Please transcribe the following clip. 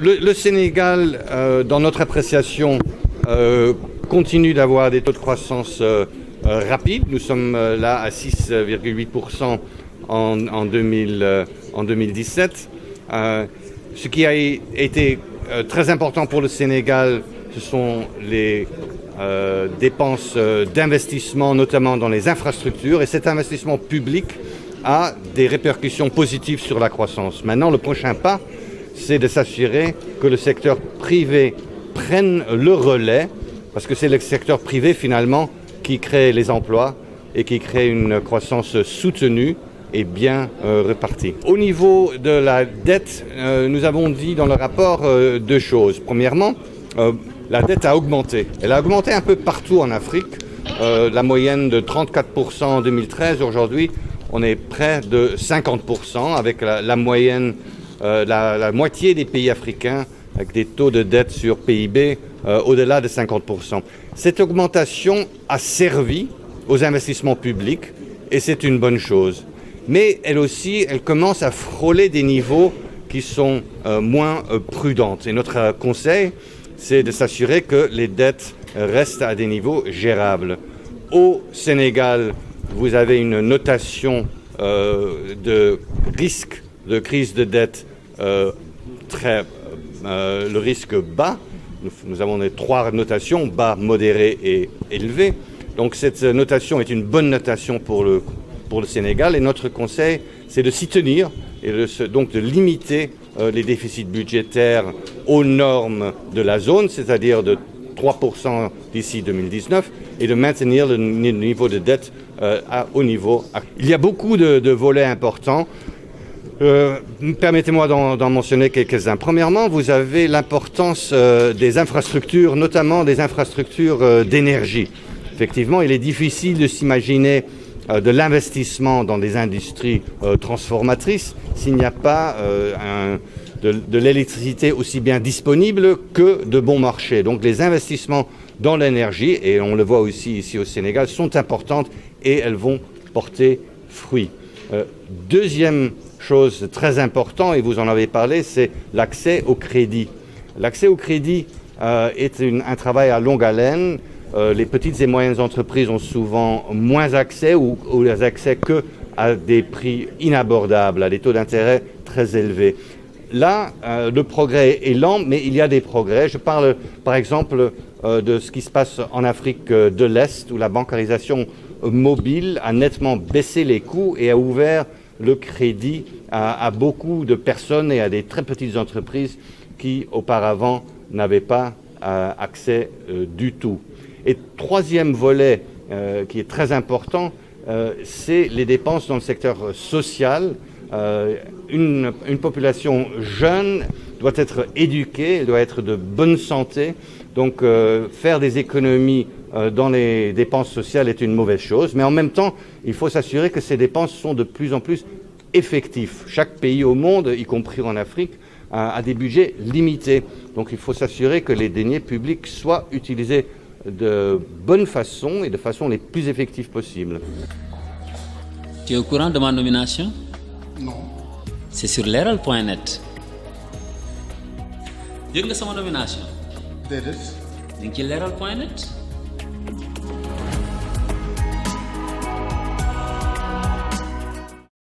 Le Sénégal, dans notre appréciation, continue d'avoir des taux de croissance rapides. Nous sommes là à 6,8% en 2017. Ce qui a été très important pour le Sénégal, ce sont les dépenses d'investissement, notamment dans les infrastructures. Et cet investissement public a des répercussions positives sur la croissance. Maintenant, le prochain pas, c'est de s'assurer que le secteur privé prenne le relais, parce que c'est le secteur privé finalement qui crée les emplois et qui crée une croissance soutenue et bien répartie. Au niveau de la dette, nous avons dit dans le rapport deux choses. Premièrement, la dette a augmenté. Elle a augmenté un peu partout en Afrique. La moyenne de 34% en 2013, aujourd'hui, on est près de 50%, avec la moyenne, la moitié des pays africains avec des taux de dette sur PIB au-delà de 50%. Cette augmentation a servi aux investissements publics et c'est une bonne chose. Mais elle commence à frôler des niveaux qui sont moins prudentes. Et notre conseil, c'est de s'assurer que les dettes restent à des niveaux gérables. Au Sénégal, vous avez une notation de risque de crise de dette le risque bas. Nous avons les trois notations, bas, modéré et élevé. Donc cette notation est une bonne notation pour le Sénégal et notre conseil, c'est de s'y tenir et donc de limiter les déficits budgétaires aux normes de la zone, c'est-à-dire de 3% d'ici 2019 et de maintenir le niveau de dette au niveau actuel. Il y a beaucoup de volets importants. Permettez-moi d'en mentionner quelques-uns. Premièrement, vous avez l'importance des infrastructures, notamment des infrastructures d'énergie. Effectivement, il est difficile de s'imaginer de l'investissement dans des industries transformatrices s'il n'y a pas de l'électricité aussi bien disponible que de bons marchés. Donc les investissements dans l'énergie, et on le voit aussi ici au Sénégal, sont importantes et elles vont porter fruit. Deuxième chose très importante, et vous en avez parlé, c'est l'accès au crédit. L'accès au crédit est un travail à longue haleine. Les petites et moyennes entreprises ont souvent moins accès ou les accès que à des prix inabordables, à des taux d'intérêt très élevés. Là, le progrès est lent, mais il y a des progrès. Je parle par exemple de ce qui se passe en Afrique de l'Est, où la bancarisation mobile a nettement baissé les coûts et a ouvert le crédit à beaucoup de personnes et à des très petites entreprises qui auparavant n'avaient pas accès du tout. Et troisième volet qui est très important, c'est les dépenses dans le secteur social. Une population jeune doit être éduquée, elle doit être de bonne santé. Donc faire des économies dans les dépenses sociales est une mauvaise chose. Mais en même temps, il faut s'assurer que ces dépenses sont de plus en plus effectives. Chaque pays au monde, y compris en Afrique, a des budgets limités. Donc il faut s'assurer que les deniers publics soient utilisés de bonne façon et de façon les plus effectives possibles. Tu es au courant de ma nomination? Non. C'est sur leral.net. yëg nga sama nomination? Déedéet. ñu ngi ci leral.net.